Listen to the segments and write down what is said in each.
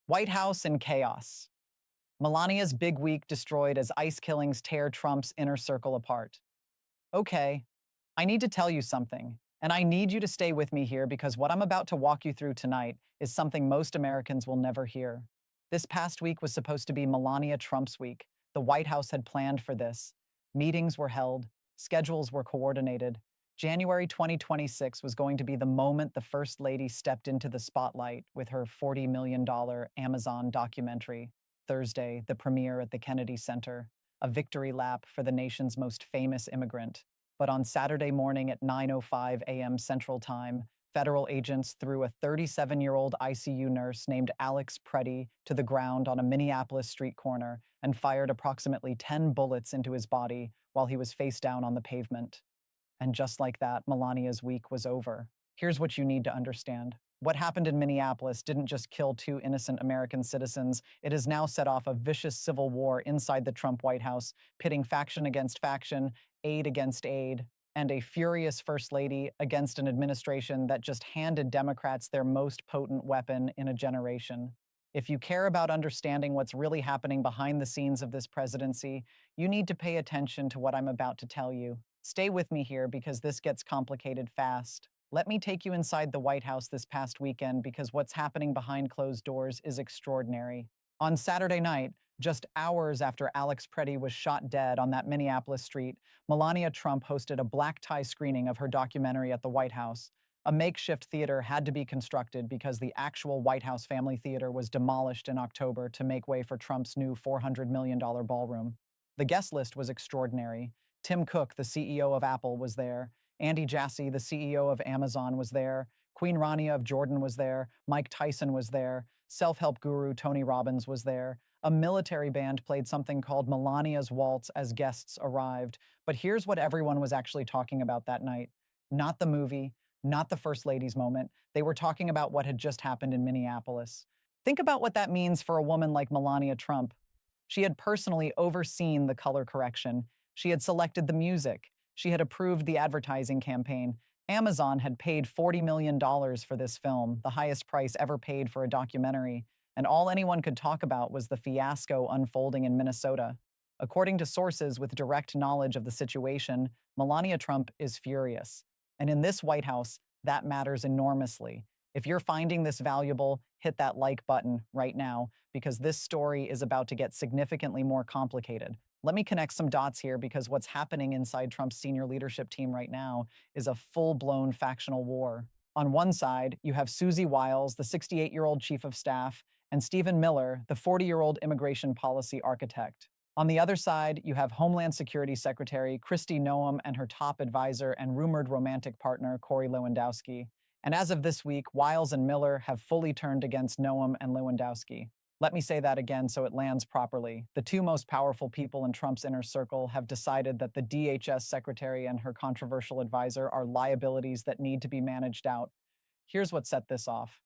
White House in chaos. Melania's big week destroyed as ICE killings tear Trump's inner circle apart. Okay, I need to tell you something, and I need you to stay with me here because what I'm about to walk you through tonight is something most Americans will never hear. This past week was supposed to be Melania Trump's week. The White House had planned for this. Meetings were held, schedules were coordinated. January 2026 was going to be the moment the First Lady stepped into the spotlight with her $40 million Amazon documentary. Thursday, the premiere at the Kennedy Center, a victory lap for the nation's most famous immigrant. But on Saturday morning at 9:05 a.m. Central Time, federal agents threw a 37-year-old ICU nurse named Alex Pretti to the ground on a Minneapolis street corner and fired approximately 10 bullets into his body while he was face down on the pavement. And just like that, Melania's week was over. Here's what you need to understand. What happened in Minneapolis didn't just kill two innocent American citizens. It has now set off a vicious civil war inside the Trump White House, pitting faction against faction, aide against aide, and a furious First Lady against an administration that just handed Democrats their most potent weapon in a generation. If you care about understanding what's really happening behind the scenes of this presidency, you need to pay attention to what I'm about to tell you. Stay with me here because this gets complicated fast. Let me take you inside the White House this past weekend because what's happening behind closed doors is extraordinary. On Saturday night, just hours after Alex Pretti was shot dead on that Minneapolis street, Melania Trump hosted a black tie screening of her documentary at the White House. A makeshift theater had to be constructed because the actual White House Family Theater was demolished in October to make way for Trump's new $400 million ballroom. The guest list was extraordinary. Tim Cook, the CEO of Apple, was there. Andy Jassy, the CEO of Amazon, was there. Queen Rania of Jordan was there. Mike Tyson was there. Self-help guru Tony Robbins was there. A military band played something called Melania's Waltz as guests arrived. But here's what everyone was actually talking about that night. Not the movie, not the First Lady's moment. They were talking about what had just happened in Minneapolis. Think about what that means for a woman like Melania Trump. She had personally overseen the color correction. She had selected the music. She had approved the advertising campaign. Amazon had paid $40 million for this film, the highest price ever paid for a documentary, and all anyone could talk about was the fiasco unfolding in Minnesota. According to sources with direct knowledge of the situation, Melania Trump is furious. And in this White House, that matters enormously. If you're finding this valuable, hit that like button right now, because this story is about to get significantly more complicated. Let me connect some dots here because what's happening inside Trump's senior leadership team right now is a full-blown factional war. On one side, you have Susie Wiles, the 68-year-old chief of staff, and Stephen Miller, the 40-year-old immigration policy architect. On the other side, you have Homeland Security Secretary Kristi Noem and her top advisor and rumored romantic partner, Corey Lewandowski. And as of this week, Wiles and Miller have fully turned against Noem and Lewandowski. Let me say that again so it lands properly. The two most powerful people in Trump's inner circle have decided that the DHS secretary and her controversial advisor are liabilities that need to be managed out. Here's what set this off.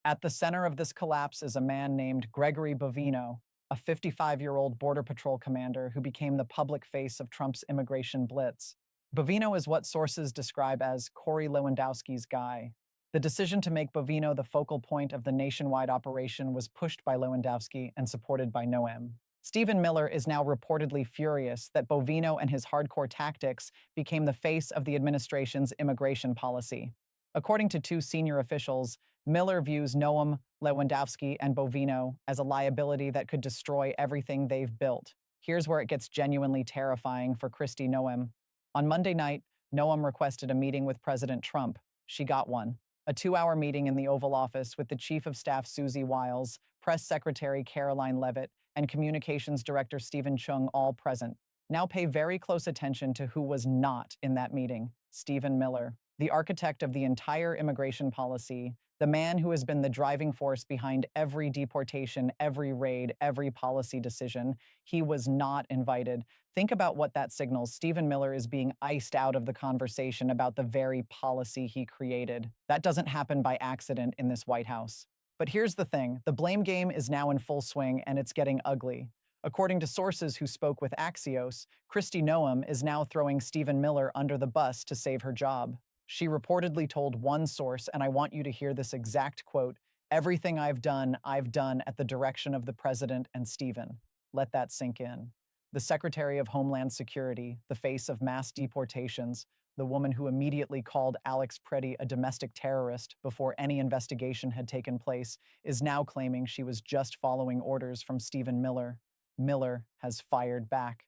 At the center of this collapse is a man named Gregory Bovino, a 55-year-old Border Patrol commander who became the public face of Trump's immigration blitz. Bovino is what sources describe as Corey Lewandowski's guy. The decision to make Bovino the focal point of the nationwide operation was pushed by Lewandowski and supported by Noem. Stephen Miller is now reportedly furious that Bovino and his hardcore tactics became the face of the administration's immigration policy. According to two senior officials, Miller views Noem, Lewandowski, and Bovino as a liability that could destroy everything they've built. Here's where it gets genuinely terrifying for Kristi Noem. On Monday night, Noem requested a meeting with President Trump. She got one. A 2-hour meeting in the Oval Office with the Chief of Staff Susie Wiles, Press Secretary Caroline Leavitt, and Communications Director Stephen Chung all present. Now pay very close attention to who was not in that meeting. Stephen Miller, the architect of the entire immigration policy, the man who has been the driving force behind every deportation, every raid, every policy decision. He was not invited. Think about what that signals. Stephen Miller is being iced out of the conversation about the very policy he created. That doesn't happen by accident in this White House. But here's the thing. The blame game is now in full swing, and it's getting ugly. According to sources who spoke with Axios, Kristi Noem is now throwing Stephen Miller under the bus to save her job. She reportedly told one source, and I want you to hear this exact quote, Everything I've done at the direction of the president and Stephen. Let that sink in. The Secretary of Homeland Security, the face of mass deportations, the woman who immediately called Alex Pretti a domestic terrorist before any investigation had taken place, is now claiming she was just following orders from Stephen Miller. Miller has fired back.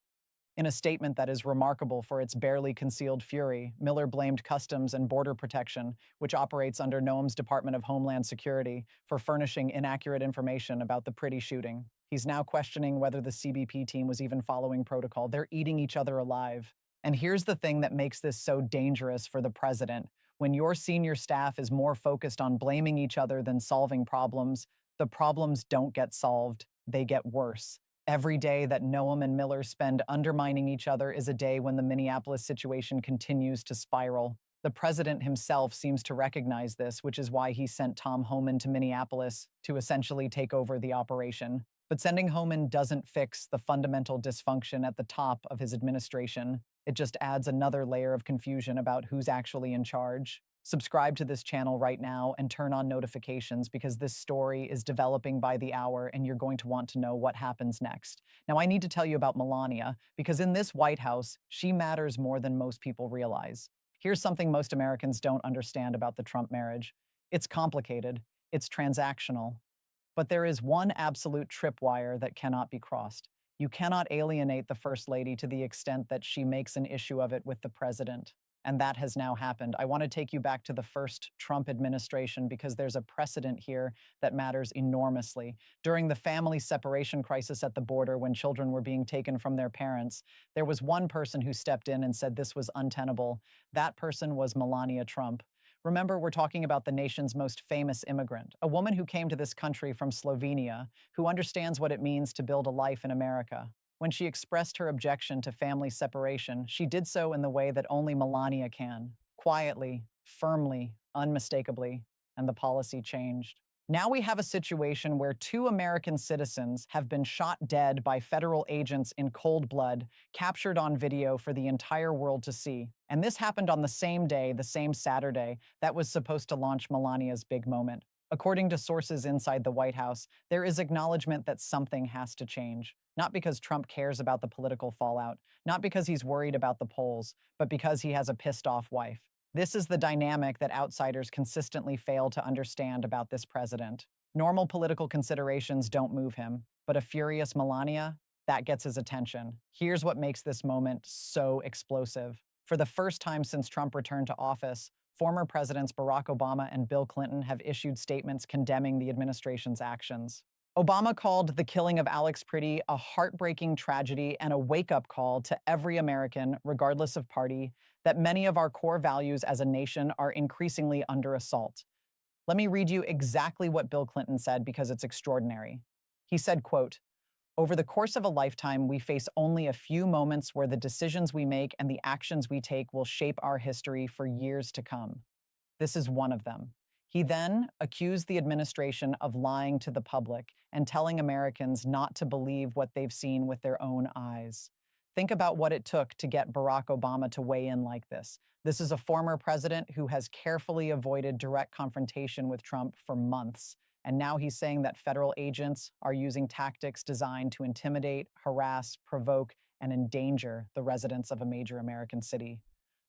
In a statement that is remarkable for its barely concealed fury, Miller blamed Customs and Border Protection, which operates under Noem's Department of Homeland Security, for furnishing inaccurate information about the Pretti shooting. He's now questioning whether the CBP team was even following protocol. They're eating each other alive. And here's the thing that makes this so dangerous for the president. When your senior staff is more focused on blaming each other than solving problems, the problems don't get solved, they get worse. Every day that Noem and Miller spend undermining each other is a day when the Minneapolis situation continues to spiral. The president himself seems to recognize this, which is why he sent Tom Homan to Minneapolis to essentially take over the operation. But sending Homan doesn't fix the fundamental dysfunction at the top of his administration. It just adds another layer of confusion about who's actually in charge. Subscribe to this channel right now and turn on notifications because this story is developing by the hour and you're going to want to know what happens next. Now, I need to tell you about Melania because in this White House, she matters more than most people realize. Here's something most Americans don't understand about the Trump marriage. It's complicated, it's transactional, but there is one absolute tripwire that cannot be crossed. You cannot alienate the First Lady to the extent that she makes an issue of it with the president. And that has now happened. I want to take you back to the first Trump administration because there's a precedent here that matters enormously. During the family separation crisis at the border when children were being taken from their parents, there was one person who stepped in and said this was untenable. That person was Melania Trump. Remember, we're talking about the nation's most famous immigrant, a woman who came to this country from Slovenia, who understands what it means to build a life in America. When she expressed her objection to family separation, she did so in the way that only Melania can, quietly, firmly, unmistakably, and the policy changed. Now we have a situation where two American citizens have been shot dead by federal agents in cold blood, captured on video for the entire world to see. And this happened on the same day, the same Saturday, that was supposed to launch Melania's big moment. According to sources inside the White House, there is acknowledgement that something has to change. Not because Trump cares about the political fallout, not because he's worried about the polls, but because he has a pissed-off wife. This is the dynamic that outsiders consistently fail to understand about this president. Normal political considerations don't move him, but a furious Melania, that gets his attention. Here's what makes this moment so explosive. For the first time since Trump returned to office, former presidents Barack Obama and Bill Clinton have issued statements condemning the administration's actions. Obama called the killing of Alex Pretti a heartbreaking tragedy and a wake-up call to every American, regardless of party, that many of our core values as a nation are increasingly under assault. Let me read you exactly what Bill Clinton said because it's extraordinary. He said, quote, "Over the course of a lifetime, we face only a few moments where the decisions we make and the actions we take will shape our history for years to come. This is one of them." He then accused the administration of lying to the public and telling Americans not to believe what they've seen with their own eyes. Think about what it took to get Barack Obama to weigh in like this. This is a former president who has carefully avoided direct confrontation with Trump for months. And now he's saying that federal agents are using tactics designed to intimidate, harass, provoke, and endanger the residents of a major American city.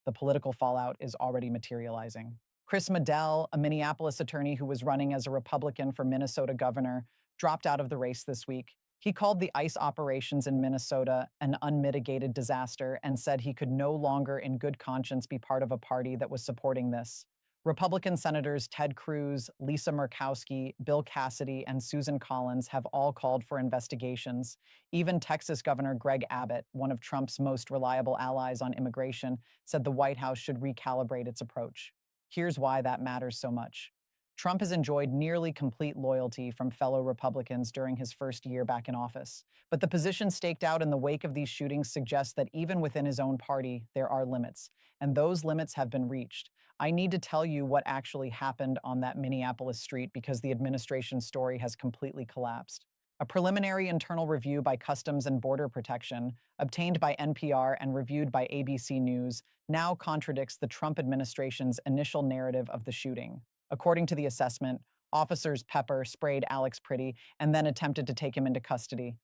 The political fallout is already materializing. Chris Medell, a Minneapolis attorney who was running as a Republican for Minnesota governor, dropped out of the race this week. He called the ICE operations in Minnesota an unmitigated disaster and said he could no longer in good conscience be part of a party that was supporting this. Republican Senators Ted Cruz, Lisa Murkowski, Bill Cassidy, and Susan Collins have all called for investigations. Even Texas Governor Greg Abbott, one of Trump's most reliable allies on immigration, said the White House should recalibrate its approach. Here's why that matters so much. Trump has enjoyed nearly complete loyalty from fellow Republicans during his first year back in office. But the position staked out in the wake of these shootings suggests that even within his own party, there are limits. And those limits have been reached. I need to tell you what actually happened on that Minneapolis street because the administration's story has completely collapsed. A preliminary internal review by Customs and Border Protection, obtained by NPR and reviewed by ABC News, now contradicts the Trump administration's initial narrative of the shooting. According to the assessment, Officers pepper sprayed Alex Pretti and then attempted to take him into custody.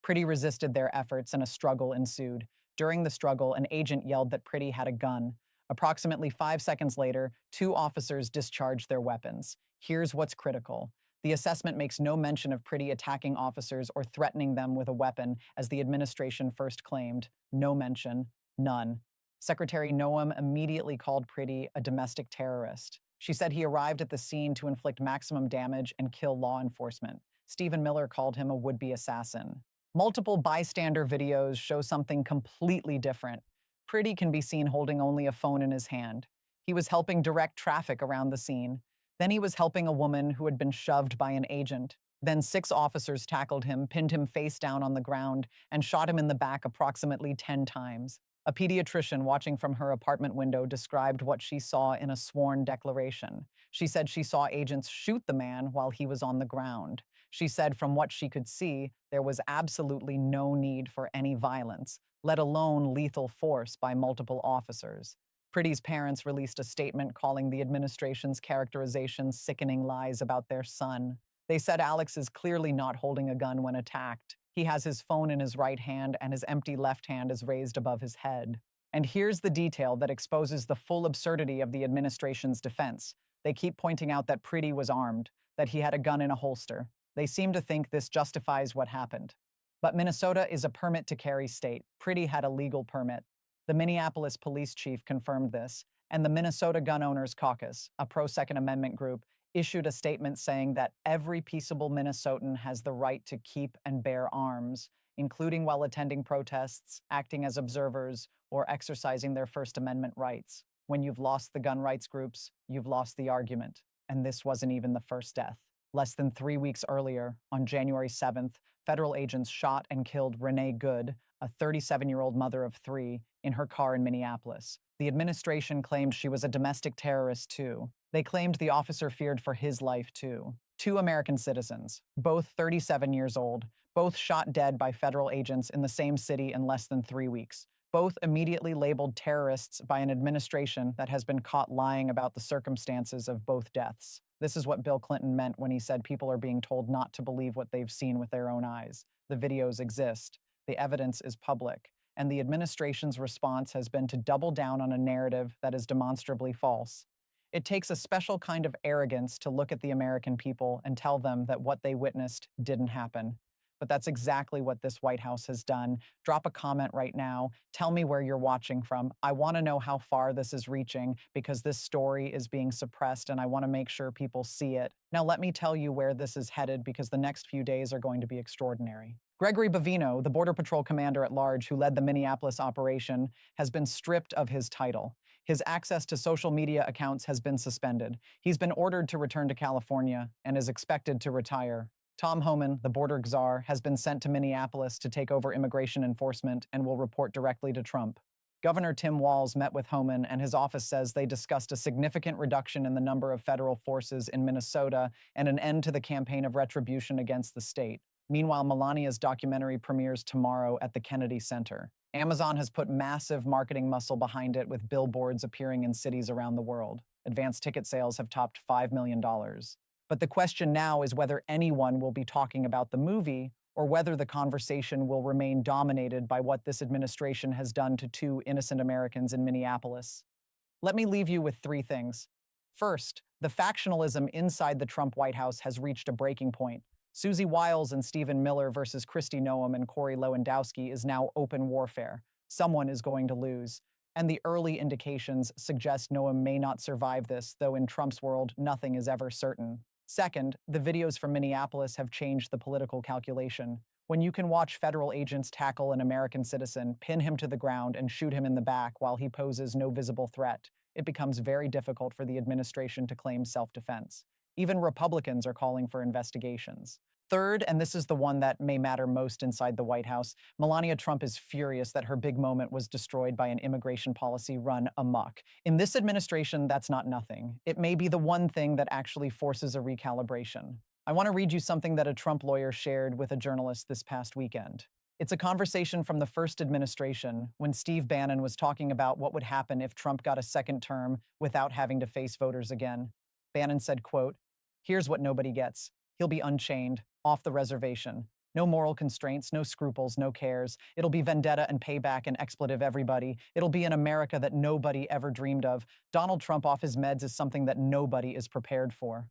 Pretti resisted their efforts and a struggle ensued. During the struggle, an agent yelled that Pretti had a gun. Approximately 5 seconds later, two officers discharged their weapons. Here's what's critical. The assessment makes no mention of Pretti attacking officers or threatening them with a weapon, as the administration first claimed. No mention, none. Secretary Noem immediately called Pretti a domestic terrorist. She said he arrived at the scene to inflict maximum damage and kill law enforcement. Stephen Miller called him a would-be assassin. Multiple bystander videos show something completely different. Pretti can be seen holding only a phone in his hand. He was helping direct traffic around the scene. Then he was helping a woman who had been shoved by an agent. Then 6 officers tackled him, pinned him face down on the ground, and shot him in the back approximately 10 times. A pediatrician watching from her apartment window described what she saw in a sworn declaration. She said she saw agents shoot the man while he was on the ground. She said from what she could see, there was absolutely no need for any violence, let alone lethal force by multiple officers. Pretty's parents released a statement calling the administration's characterization sickening lies about their son. They said Alex is clearly not holding a gun when attacked. He has his phone in his right hand and his empty left hand is raised above his head. And here's the detail that exposes the full absurdity of the administration's defense. They keep pointing out that Pretti was armed, that he had a gun in a holster. They seem to think this justifies what happened. But Minnesota is a permit-to-carry state. Pretti had a legal permit. The Minneapolis police chief confirmed this, and the Minnesota Gun Owners Caucus, a pro-Second Amendment group, issued a statement saying that every peaceable Minnesotan has the right to keep and bear arms, including while attending protests, acting as observers, or exercising their First Amendment rights. When you've lost the gun rights groups, you've lost the argument. And this wasn't even the first death. Less than 3 weeks earlier, on January 7th, federal agents shot and killed Renee Good, a 37-year-old mother of 3, in her car in Minneapolis. The administration claimed she was a domestic terrorist, too. They claimed the officer feared for his life, too. 2 American citizens, both 37 years old, both shot dead by federal agents in the same city in less than 3 weeks. Both immediately labeled terrorists by an administration that has been caught lying about the circumstances of both deaths. This is what Bill Clinton meant when he said people are being told not to believe what they've seen with their own eyes. The videos exist. The evidence is public. And the administration's response has been to double down on a narrative that is demonstrably false. It takes a special kind of arrogance to look at the American people and tell them that what they witnessed didn't happen. But that's exactly what this White House has done. Drop a comment right now. Tell me where you're watching from. I want to know how far this is reaching because this story is being suppressed and I want to make sure people see it. Now let me tell you where this is headed because the next few days are going to be extraordinary. Gregory Bavino, the Border Patrol commander at large who led the Minneapolis operation, has been stripped of his title. His access to social media accounts has been suspended. He's been ordered to return to California and is expected to retire. Tom Homan, the border czar, has been sent to Minneapolis to take over immigration enforcement and will report directly to Trump. Governor Tim Walz met with Homan, and his office says they discussed a significant reduction in the number of federal forces in Minnesota and an end to the campaign of retribution against the state. Meanwhile, Melania's documentary premieres tomorrow at the Kennedy Center. Amazon has put massive marketing muscle behind it with billboards appearing in cities around the world. Advanced ticket sales have topped $5 million. But the question now is whether anyone will be talking about the movie or whether the conversation will remain dominated by what this administration has done to 2 innocent Americans in Minneapolis. Let me leave you with 3 things. First, the factionalism inside the Trump White House has reached a breaking point. Susie Wiles and Stephen Miller versus Kristi Noem and Corey Lewandowski is now open warfare. Someone is going to lose. And the early indications suggest Noem may not survive this, though in Trump's world, nothing is ever certain. Second, the videos from Minneapolis have changed the political calculation. When you can watch federal agents tackle an American citizen, pin him to the ground, and shoot him in the back while he poses no visible threat, it becomes very difficult for the administration to claim self-defense. Even Republicans are calling for investigations. Third, and this is the one that may matter most inside the White House, Melania Trump is furious that her big moment was destroyed by an immigration policy run amok. In this administration, that's not nothing. It may be the one thing that actually forces a recalibration. I want to read you something that a Trump lawyer shared with a journalist this past weekend. It's a conversation from the first administration when Steve Bannon was talking about what would happen if Trump got a second term without having to face voters again. Bannon said, quote, Here's what nobody gets. He'll be unchained, off the reservation. No moral constraints, no scruples, no cares. It'll be vendetta and payback and expletive everybody. It'll be an America that nobody ever dreamed of. Donald Trump off his meds is something that nobody is prepared for.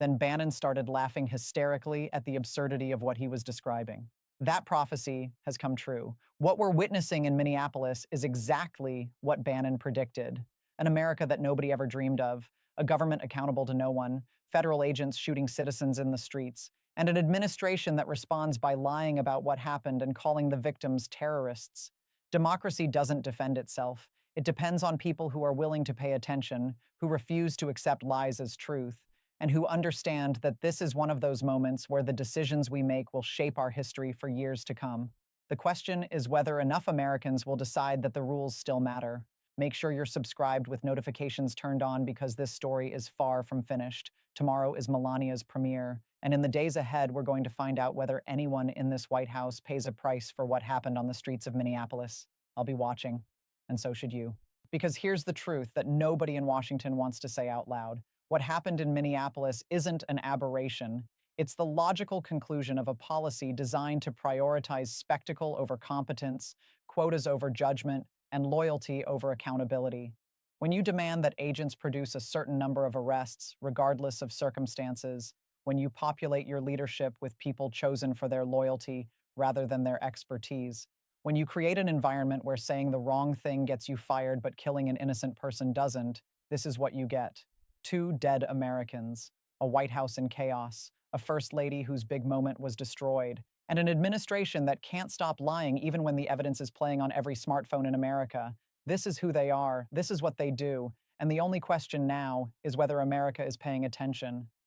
Then Bannon started laughing hysterically at the absurdity of what he was describing. That prophecy has come true. What we're witnessing in Minneapolis is exactly what Bannon predicted. An America that nobody ever dreamed of, a government accountable to no one, federal agents shooting citizens in the streets, and an administration that responds by lying about what happened and calling the victims terrorists. Democracy doesn't defend itself. It depends on people who are willing to pay attention, who refuse to accept lies as truth, and who understand that this is one of those moments where the decisions we make will shape our history for years to come. The question is whether enough Americans will decide that the rules still matter. Make sure you're subscribed with notifications turned on because this story is far from finished. Tomorrow is Melania's premiere, and in the days ahead, we're going to find out whether anyone in this White House pays a price for what happened on the streets of Minneapolis. I'll be watching, and so should you. Because here's the truth that nobody in Washington wants to say out loud. What happened in Minneapolis isn't an aberration. It's the logical conclusion of a policy designed to prioritize spectacle over competence, quotas over judgment, and loyalty over accountability. When you demand that agents produce a certain number of arrests, regardless of circumstances, when you populate your leadership with people chosen for their loyalty rather than their expertise, when you create an environment where saying the wrong thing gets you fired but killing an innocent person doesn't, this is what you get. 2 dead Americans, a White House in chaos, a First Lady whose big moment was destroyed, and an administration that can't stop lying even when the evidence is playing on every smartphone in America. This is who they are, this is what they do, and the only question now is whether America is paying attention.